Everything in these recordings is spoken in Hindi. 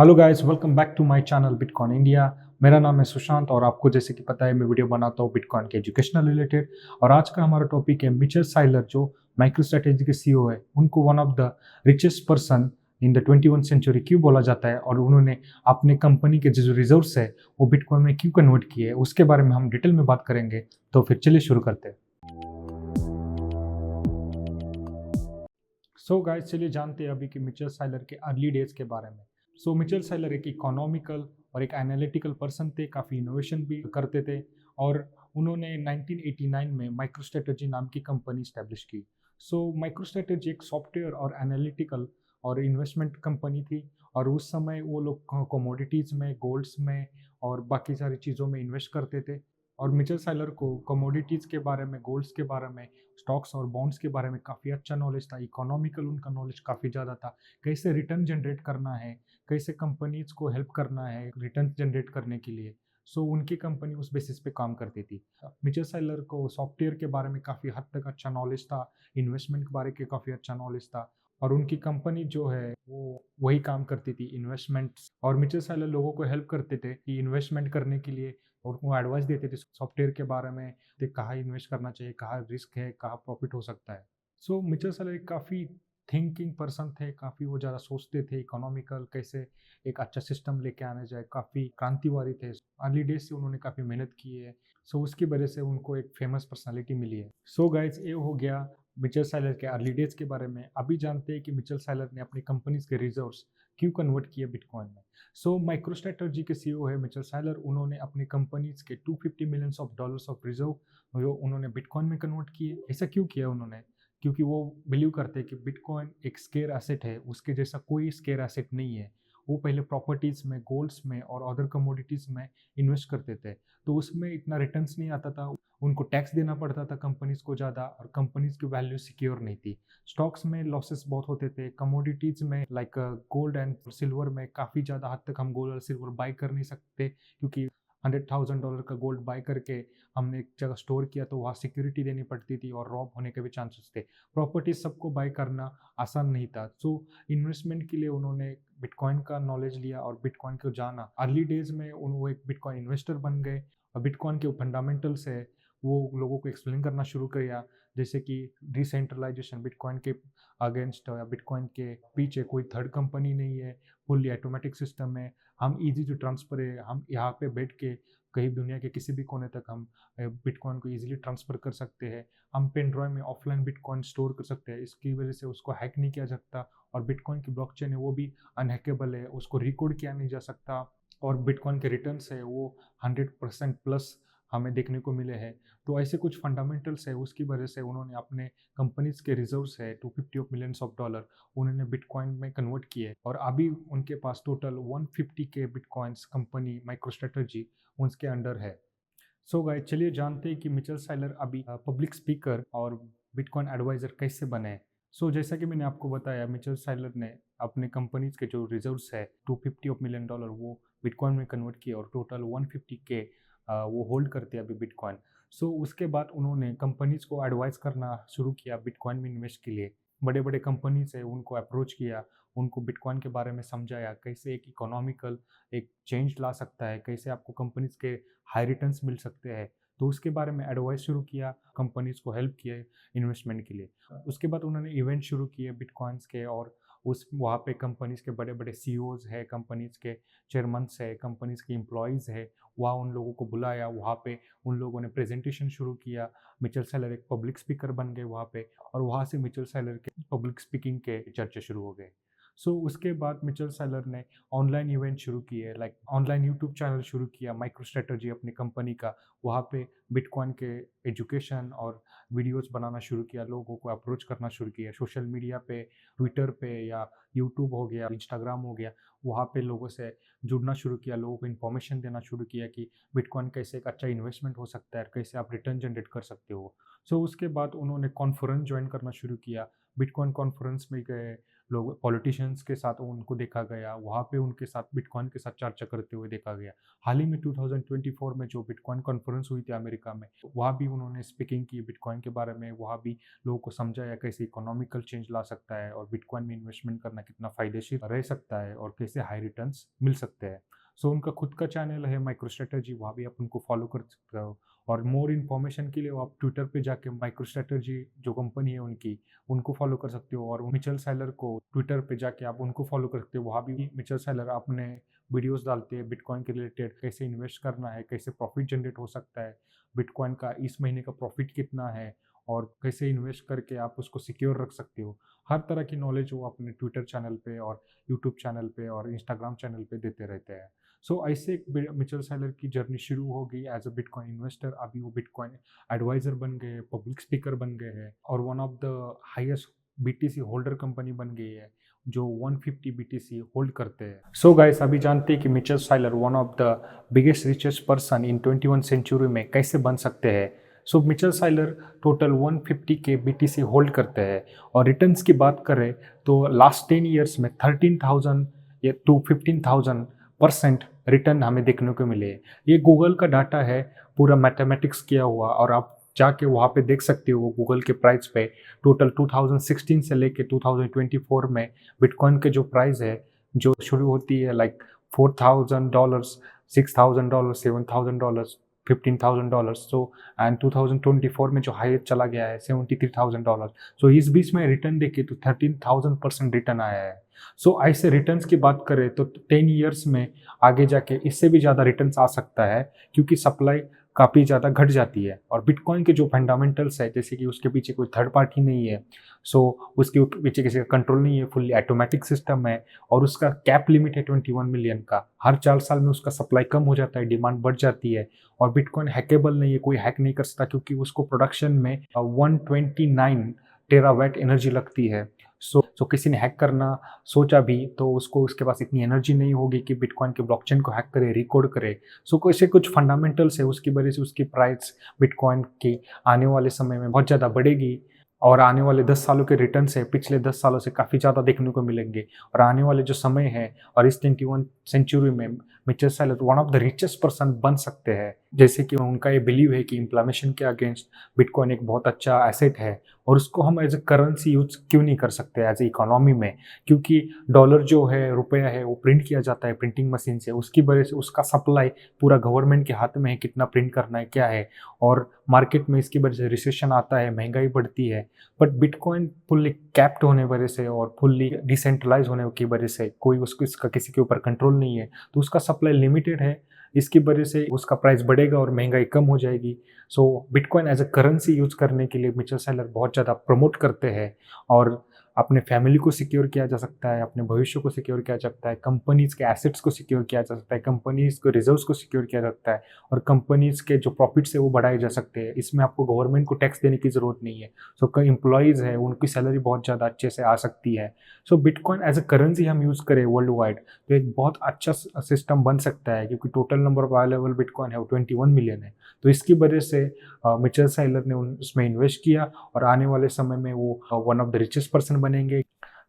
Hello guys, welcome back to my channel Bitcoin India. मेरा नाम है सुशांत और आपको जैसे कि पता है मैं वीडियो बनाता हूँ बिटकॉइन के एजुकेशनल रिलेटेड। और आज का हमारा टॉपिक है मिचेल साइलर, जो माइक्रो स्ट्रेटेजी के सीईओ है। उनको one of the richest person in the 21 century क्यों बोला जाता है, और उन्होंने अपने कंपनी के जो रिजर्व्स है वो बिटकॉइन में क्यों कन्वर्ट किए, उसके बारे में हम डिटेल में बात करेंगे। तो फिर चलिए शुरू करते हैं। सो गाइस, चलिए जानते हैं अभी कि मिचेल साइलर के अर्ली डेज के बारे में। सो मिचेल साइलर एक इकोनॉमिकल और एक एनालिटिकल पर्सन थे, काफ़ी इनोवेशन भी करते थे। और उन्होंने 1989 में माइक्रो स्ट्रेटजी नाम की कंपनी स्टैब्लिश की। सो माइक्रो स्ट्रेटजी एक सॉफ्टवेयर और एनालिटिकल और इन्वेस्टमेंट कंपनी थी। और उस समय वो लोग कमोडिटीज़ में, गोल्ड्स में और बाकी सारी चीज़ों में इन्वेस्ट करते थे। और मिचेल साइलर को कमोडिटीज़ के बारे में, गोल्ड्स के बारे में, स्टॉक्स और बॉन्ड्स के बारे में काफ़ी अच्छा नॉलेज था। इकोनॉमिकल उनका नॉलेज काफ़ी ज़्यादा था। कैसे रिटर्न जनरेट करना है, कैसे कंपनीज को हेल्प करना है रिटर्न जनरेट करने के लिए। सो उनकी कंपनी उस बेसिस पे काम करती थी। मिचेल साइलर को सॉफ्टवेयर के बारे में काफ़ी हद तक अच्छा नॉलेज था, इन्वेस्टमेंट के बारे में काफ़ी अच्छा नॉलेज था। और उनकी कंपनी जो है वो वही काम करती थी, इन्वेस्टमेंट्स। और मिचेल साइलर लोगों को हेल्प करते थे कि इन्वेस्टमेंट करने के लिए, और उनको एडवाइस देते थे सॉफ्टवेयर के बारे में, कहाँ इन्वेस्ट करना चाहिए, कहाँ रिस्क है, कहाँ प्रॉफिट हो सकता है। सो मिचेल साइलर एक काफ़ी थिंकिंग पर्सन थे, काफ़ी वो ज़्यादा सोचते थे इकोनॉमिकल, कैसे एक अच्छा सिस्टम लेके आना जाए। काफ़ी क्रांतिवादी थे। अर्ली डेज से उन्होंने काफ़ी मेहनत की है। सो उसकी वजह से उनको एक फेमस पर्सनालिटी मिली है। सो गाइज, ये हो गया मिचेल साइलर के अर्ली डेज के बारे में। अभी जानते हैं कि मिचेल साइलर ने अपनी कंपनीज के रिजर्व्स क्यों कन्वर्ट किए बिटकॉइन में। सो माइक्रो स्ट्रेटजी के सीईओ है मिचेल साइलर। उन्होंने अपनी कंपनीज के 250 millions of dollars of reserve जो उन्होंने बिटकॉइन में कन्वर्ट किए। ऐसा क्यों किया उन्होंने? क्योंकि वो बिलीव करते हैं कि बिटकॉइन एक स्केर एसेट है, उसके जैसा कोई स्केर एसेट नहीं है। वो पहले प्रॉपर्टीज़ में, गोल्ड्स में और अदर कमोडिटीज़ में इन्वेस्ट करते थे, तो उसमें इतना रिटर्न्स नहीं आता था। उनको टैक्स देना पड़ता था कंपनीज को ज़्यादा, और कंपनीज की वैल्यू सिक्योर नहीं थी। स्टॉक्स में लॉसेस बहुत होते थे। कमोडिटीज़ में लाइक गोल्ड एंड सिल्वर में काफ़ी ज़्यादा हद तक हम गोल्ड और सिल्वर बाई कर नहीं सकते, क्योंकि $100,000 का गोल्ड बाई करके हमने एक जगह स्टोर किया तो वहाँ सिक्योरिटी देनी पड़ती थी और रॉब होने के भी चांसेस थे। प्रॉपर्टी सबको बाई करना आसान नहीं था। सो इन्वेस्टमेंट के लिए उन्होंने बिटकॉइन का नॉलेज लिया और बिटकॉइन को जाना। अर्ली डेज में वो एक बिटकॉइन इन्वेस्टर बन गए और बिटकॉइन के फंडामेंटल्स है वो लोगों को एक्सप्लेन करना शुरू किया। जैसे कि डिसेंट्रलाइजेशन, बिटकॉइन के अगेंस्ट या बिटकॉइन के पीछे कोई थर्ड कंपनी नहीं है, फुल्ली ऑटोमेटिक सिस्टम है। हम इजी टू ट्रांसफर है, हम यहाँ पे बैठ के कहीं दुनिया के किसी भी कोने तक हम बिटकॉइन को इजीली ट्रांसफ़र कर सकते हैं। हम पेन ड्राइव में ऑफलाइन बिटकॉइन स्टोर कर सकते हैं, इसकी वजह से उसको हैक नहीं किया सकता। और बिटकॉइन की ब्लॉकचेन है वो भी अनहैकेबल है, उसको रिकोड किया नहीं जा सकता। और बिटकॉइन के रिटर्न्स है वो 100% प्लस हमें देखने को मिले हैं। तो ऐसे कुछ फंडामेंटल्स है, उसकी वजह से उन्होंने अपने कंपनीज के रिजर्व्स है 250 मिलियंस ऑफ डॉलर उन्होंने बिटकॉइन में कन्वर्ट किए। और अभी उनके पास टोटल 150 के बिटकॉइंस कंपनी माइक्रो स्ट्रेटजी उनके अंडर है। सो गाइस, चलिए जानते हैं कि मिचेल साइलर अभी पब्लिक स्पीकर और बिटकॉइन एडवाइजर कैसे बने। सो जैसा कि मैंने आपको बताया, मिचेल साइलर ने अपने कंपनीज के जो रिजर्व्स है 250 ऑफ मिलियन डॉलर वो बिटकॉइन में कन्वर्ट किए, और टोटल 150 के वो होल्ड करते हैं अभी बिटकॉइन। सो उसके बाद उन्होंने कंपनीज को एडवाइस करना शुरू किया बिटकॉइन में इन्वेस्ट के लिए। बड़े बड़े कंपनीज है उनको अप्रोच किया, उनको बिटकॉइन के बारे में समझाया, कैसे एक इकोनॉमिकल एक चेंज ला सकता है, कैसे आपको कंपनीज के हाई रिटर्न्स मिल सकते हैं। तो उसके बारे में एडवाइस शुरू किया, कंपनीज को हेल्प किए इन्वेस्टमेंट के लिए। उसके बाद उन्होंने इवेंट शुरू किए बिटकॉइंस के, और उस वहाँ पे कंपनीज के बड़े बड़े सीईओज है, कंपनीज के चेयरमैन्स है, कंपनीज के एम्प्लॉयज़ है, वहाँ उन लोगों को बुलाया। वहाँ पे उन लोगों ने प्रेजेंटेशन शुरू किया। मिचेल साइलर एक पब्लिक स्पीकर बन गए वहाँ पे, और वहाँ से मिचेल साइलर के पब्लिक स्पीकिंग के चर्चे शुरू हो गए। सो उसके बाद मिचेल साइलर ने ऑनलाइन इवेंट शुरू किए, लाइक ऑनलाइन यूट्यूब चैनल शुरू किया माइक्रो स्ट्रेटजी अपनी कंपनी का। वहाँ पे बिटकॉइन के एजुकेशन और वीडियोस बनाना शुरू किया, लोगों को अप्रोच करना शुरू किया सोशल मीडिया पे, ट्विटर पे या यूट्यूब हो गया, इंस्टाग्राम हो गया। वहाँ पे लोगों से जुड़ना शुरू किया, लोगों को इन्फॉर्मेशन देना शुरू किया कि बिटकॉइन कैसे एक अच्छा इन्वेस्टमेंट हो सकता है, कैसे आप रिटर्न जनरेट कर सकते हो। सो उसके बाद उन्होंने कॉन्फ्रेंस ज्वाइन करना शुरू किया, बिटकॉइन कॉन्फ्रेंस में गए, लोग पॉलिटिशियंस के साथ उनको देखा गया, वहाँ पे उनके साथ बिटकॉइन के साथ चर्चा करते हुए देखा गया। हाल ही में 2024 में जो बिटकॉइन कॉन्फ्रेंस हुई थी अमेरिका में, वहाँ भी उन्होंने स्पीकिंग की बिटकॉइन के बारे में, वहाँ भी लोगों को समझाया कैसे इकोनॉमिकल चेंज ला सकता है और बिटकॉइन में इन्वेस्टमेंट करना कितना फायदेशीर रह सकता है और कैसे हाई रिटर्न्स मिल सकते हैं। सो उनका खुद का चैनल है माइक्रो स्ट्रेटजी, वहाँ भी आप उनको फॉलो कर सकते हो। और मोर इन्फॉर्मेशन के लिए आप ट्विटर पे जाके माइक्रो स्ट्रेटजी जो कंपनी है उनकी, उनको फॉलो कर सकते हो। और मिचेल साइलर को ट्विटर पे जाके आप उनको फॉलो कर सकते हो, वहाँ भी मिचेल साइलर अपने वीडियोस डालते हैं बिटकॉइन के रिलेटेड, कैसे इन्वेस्ट करना है, कैसे प्रॉफिट जनरेट हो सकता है, बिटकॉइन का इस महीने का प्रॉफिट कितना है और कैसे इन्वेस्ट करके आप उसको सिक्योर रख सकते हो। हर तरह की नॉलेज वो अपने ट्विटर चैनल पे और यूट्यूब चैनल पे और इंस्टाग्राम चैनल पे देते रहते हैं। सो ऐसे मिचेल साइलर की जर्नी शुरू हो गई एज अ बिटकॉइन इन्वेस्टर। अभी वो बिटकॉइन एडवाइजर बन गए, पब्लिक स्पीकर बन गए हैं और one of the highest BTC holder company बन गई है जो 150 बीटीसी होल्ड करते हैं। सो गाइस, अभी जानते हैं कि Michael Saylor one of the biggest richest person in 21 century में कैसे बन सकते हैं। सो मिचेल साइलर टोटल 150 के बीटीसी होल्ड करते हैं और रिटर्न्स की बात करें तो लास्ट 10 ईयर्स में 13,000 या टू 15,000% रिटर्न हमें देखने को मिले। ये गूगल का डाटा है, पूरा मैथमेटिक्स किया हुआ, और आप जाके वहाँ पे देख सकते हो गूगल के प्राइस पे टोटल 2016 से लेके 2024 में बिटकॉइन के जो प्राइस है, जो शुरू होती है लाइक $4,000, $6,000, $7,000, $15,000। सो एंड 2024 में जो हाईएस्ट चला गया है $73,000। सो इस बीच में रिटर्न देखे तो 13,000% रिटर्न आया है। सो ऐसे रिटर्न्स की बात करें तो 10 ईयर्स में आगे जाके इससे भी ज़्यादा रिटर्न्स आ सकता है, क्योंकि सप्लाई काफ़ी ज़्यादा घट जाती है और बिटकॉइन के जो फंडामेंटल्स है, जैसे कि उसके पीछे कोई थर्ड पार्टी नहीं है, सो उसके पीछे किसी का कंट्रोल नहीं है, फुल्ली ऑटोमेटिक सिस्टम है और उसका कैप लिमिट है 21 मिलियन का। हर 4 साल में उसका सप्लाई कम हो जाता है, डिमांड बढ़ जाती है और बिटकॉइन हैकेबल नहीं है, कोई हैक नहीं कर सकता, क्योंकि उसको प्रोडक्शन में 129 टेरावाट एनर्जी लगती है। सो किसी ने हैक करना सोचा भी तो उसको उसके पास इतनी एनर्जी नहीं होगी कि बिटकॉइन के ब्लॉकचेन को हैक करे, रिकॉर्ड करे। सो ऐसे कुछ फंडामेंटल्स है, उसकी वजह से उसकी प्राइस बिटकॉइन की आने वाले समय में बहुत ज़्यादा बढ़ेगी और आने वाले 10 सालों के रिटर्न से पिछले 10 सालों से काफ़ी ज़्यादा देखने को मिलेंगे। और आने वाले जो समय है और इस 21 सेंचुरी में Mitchell Saylor one of the richest person बन सकते हैं। जैसे कि उनका ये बिलीव है कि इन्फ्लेमेशन के अगेंस्ट बिटकॉइन एक बहुत अच्छा एसेट है और उसको हम एज ए करेंसी यूज क्यों नहीं कर सकते एज ए इकोनॉमी में, क्योंकि डॉलर जो है, रुपया है, वो प्रिंट किया जाता है प्रिंटिंग मशीन से, उसकी वजह से उसका सप्लाई पूरा गवर्नमेंट के हाथ में है, कितना प्रिंट करना है क्या है, और मार्केट में इसकी वजह से रिसेशन आता है, महंगाई बढ़ती है। बट बिटकॉइन फुल्ली कैप्ड होने वजह से और फुल्ली डिसेंट्रलाइज होने की वजह से कोई उसको इसका किसी के ऊपर कंट्रोल नहीं है, तो उसका सप्लाई लिमिटेड है। इसकी वजह से उसका प्राइस बढ़ेगा और महंगाई कम हो जाएगी। So bitcoin as a currency use करने के लिए मिचेल साइलर बहुत ज़्यादा प्रमोट करते हैं और अपने फैमिली को सिक्योर किया जा सकता है, अपने भविष्य को सिक्योर किया जा सकता है, कंपनीज के एसेट्स को सिक्योर किया जा सकता है, कंपनीज को रिजर्व्स को सिक्योर किया जा सकता है और कंपनीज के जो प्रॉफिट्स है वो बढ़ाए जा सकते हैं। इसमें आपको गवर्नमेंट को टैक्स देने की ज़रूरत नहीं है। सो कई एम्प्लॉयज़ है, उनकी सैलरी बहुत ज़्यादा अच्छे से आ सकती है। सो बिटकॉइन एज अ करेंसी हम यूज़ करें वर्ल्ड वाइड तो एक बहुत अच्छा सिस्टम बन सकता है, क्योंकि total number of available bitcoin है वो 21 मिलियन है। तो इसकी वजह से मिचेल साइलर ने उसमें इन्वेस्ट किया और आने वाले समय में वो one of the richest person बनेंगे।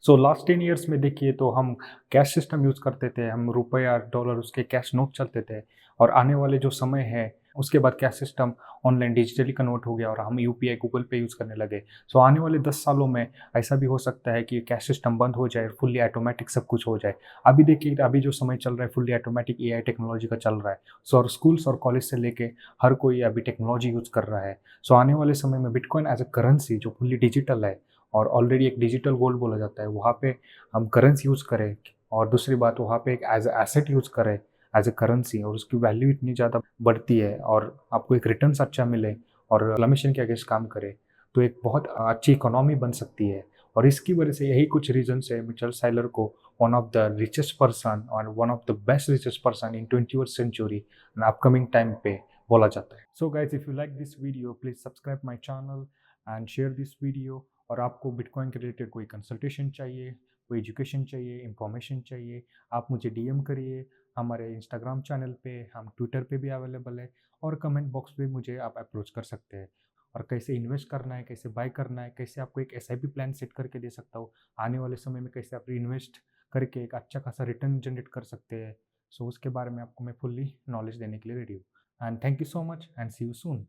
सो लास्ट 10 ईयर्स में देखिए तो हम कैश सिस्टम यूज़ करते थे, हम रुपया डॉलर उसके कैश नोट चलते थे, और आने वाले जो समय है उसके बाद cash system online digitally convert हो गया और हम यूपीआई गूगल पे यूज़ करने लगे। सो आने वाले 10 सालों में ऐसा भी हो सकता है कि कैश सिस्टम बंद हो जाए, फुल्ली ऑटोमेटिक सब कुछ हो जाए। अभी देखिए, अभी जो समय चल रहा है फुल्ली ऑटोमेटिक एआई टेक्नोलॉजी का चल रहा है। सो और स्कूल्स और कॉलेज से लेके हर कोई अभी टेक्नोलॉजी यूज़ कर रहा है। सो आने वाले समय में बिटकॉइन एज अ करेंसी जो फुल्ली डिजिटल है और ऑलरेडी एक डिजिटल गोल्ड बोला जाता है, वहाँ पे हम करेंसी यूज़ करें और दूसरी बात वहाँ पे एक एज एसेट यूज़ करें एज ए करेंसी, और उसकी वैल्यू इतनी ज़्यादा बढ़ती है और आपको एक रिटर्न्स अच्छा मिले और इन्फ्लेमेशन के अगेंस्ट काम करे, तो एक बहुत अच्छी इकोनॉमी बन सकती है। और इसकी वजह से यही कुछ रीजन्स है मिचेल साइलर को one of the richest person और one of the best richest person in 21st century and upcoming time पे बोला जाता है। So guys, if you like this video please subscribe my channel and share this video. और आपको बिटकॉइन के रिलेटेड कोई कंसल्टेशन चाहिए, कोई एजुकेशन चाहिए, इंफॉर्मेशन चाहिए, आप मुझे डीएम करिए हमारे इंस्टाग्राम चैनल पे, हम ट्विटर पे भी अवेलेबल है, और कमेंट बॉक्स पे मुझे आप अप्रोच कर सकते हैं। और कैसे इन्वेस्ट करना है, कैसे बाय करना है, कैसे आपको एक एसआईपी प्लान सेट करके दे सकता हूँ, आने वाले समय में कैसे आप इन्वेस्ट करके एक अच्छा खासा रिटर्न जनरेट कर सकते हैं। सो उसके बारे में आपको मैं फुल्ली नॉलेज देने के लिए रेडी हूँ। And thank you so much and see you soon.